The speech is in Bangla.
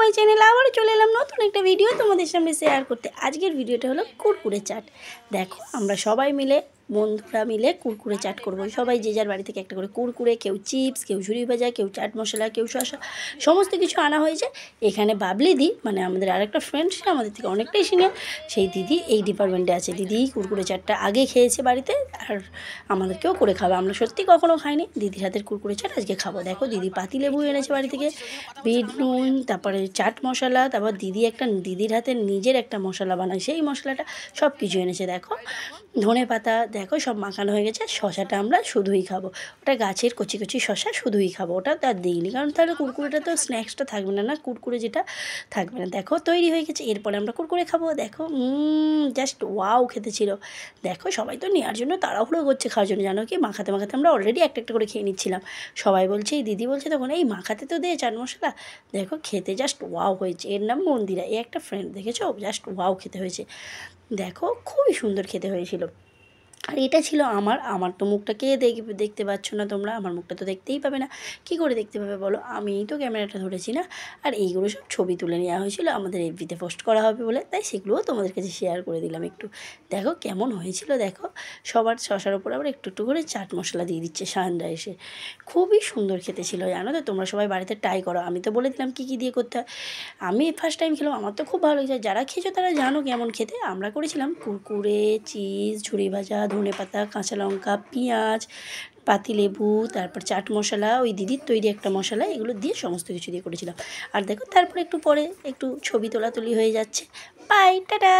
মাই চ্যানেল আবারও চলে এলাম নতুন একটা ভিডিও তোমাদের সামনে শেয়ার করতে। আজকের ভিডিওটা হলো কুরকুরে চাট। দেখো আমরা সবাই মিলে বন্ধুরা মিলে কুরকুরে চাট করবো। সবাই যে যার বাড়ি থেকে একটা করে কুরকুরে, কেউ চিপস, কেউ ঝুরি ভাজা, কেউ চাট মশলা, কেউ শসা, সমস্ত কিছু আনা হয়েছে। এখানে বাবলি দি মানে আমাদের আরেকটা ফ্রেন্ড, সে আমাদের থেকে অনেকটাই সিনিয়র, সেই দিদি এই ডিপার্টমেন্টে আছে। দিদি কুরকুরে চাটটা আগে খেয়েছে বাড়িতে, আর আমাদেরকেও করে খাবে। আমরা সত্যি কখনো খাইনি, দিদির হাতের কুরকুরে চাট আজকে খাবো। দেখো দিদি পাতিলেবু এনেছে বাড়ি থেকে, বিট নুন, তারপরে চাট মশলা, তারপর দিদির হাতে নিজের একটা মশলা বানায়, সেই মশলাটা সব কিছু এনেছে। দেখো ধনে পাতা, দেখো সব মাখানো হয়ে গেছে। শশাটা আমরা শুধুই খাবো, ওটা গাছের কচি কচি শশা, শুধুই খাবো, ওটা তার দিইনি, কারণ তাহলে কুরকুরেটা তো স্ন্যাক্সটা থাকবে না, কুরকুরে যেটা থাকবে না। দেখো তৈরি হয়ে গেছে, এরপরে আমরা কুরকুরে খাবো। দেখো জাস্ট ওয়াও খেতে ছিল। দেখো সবাই তো নেওয়ার জন্য তাড়াহুড়ো করছে খাওয়ার জন্য, জানো কি, মাখাতে মাখাতে আমরা অলরেডি একটা একটা করে খেয়ে নিচ্ছিলাম। সবাই বলছে, এই দিদি বলছে তখন, এই মাখাতে তো দে চাট মশলা। দেখো খেতে জাস্ট ওয়াও হয়েছে। এর নাম মন্দিরা, এ একটা ফ্রেন্ড, দেখেছো, জাস্ট ওয়াও খেতে হয়েছে। দেখো খুবই সুন্দর খেতে হয়েছিল। আর এটা ছিল আমার তো মুখটা কে দেখতে পাচ্ছ না তোমরা, আমার মুখটা তো দেখতেই পাবে না, কি করে দেখতে পাবে বলো, আমিই তো ক্যামেরাটা ধরেছি না। আর এইগুলো সব ছবি তুলে নেওয়া হয়েছিল আমাদের এফবিতে পোস্ট করা হবে বলে, তাই সেগুলোও তোমাদের কাছে শেয়ার করে দিলাম একটু। দেখো কেমন হয়েছিল। দেখো সবার শশার ওপর আবার একটু একটু করে চাট মশলা দিয়ে দিচ্ছে সানরাইসে। খুবই সুন্দর খেতে ছিল, জানো তো। তোমরা সবাই বাড়িতে ট্রাই করো, আমি তো বলে দিলাম কী কী দিয়ে করতে হয়। আমি ফার্স্ট টাইম খেলাম, আমার তো খুব ভালো লেগেছে। যারা খেয়েছো তারা জানো কেমন খেতে। আমরা করেছিলাম কুরকুরে, চিজ, ঝুরি ভাজা, ধনেপাতা, কাঁচা লঙ্কা, পেঁয়াজ, পাতিলেবু, তারপর চাট মশলা, ওই দিদির তৈরি একটা মশলা, এগুলো দিয়ে সমস্ত কিছু দিয়ে করেছিলাম। আর দেখো তারপরে একটু পরে একটু ছবি তোলাতুলি হয়ে যাচ্ছে। Bye, tata.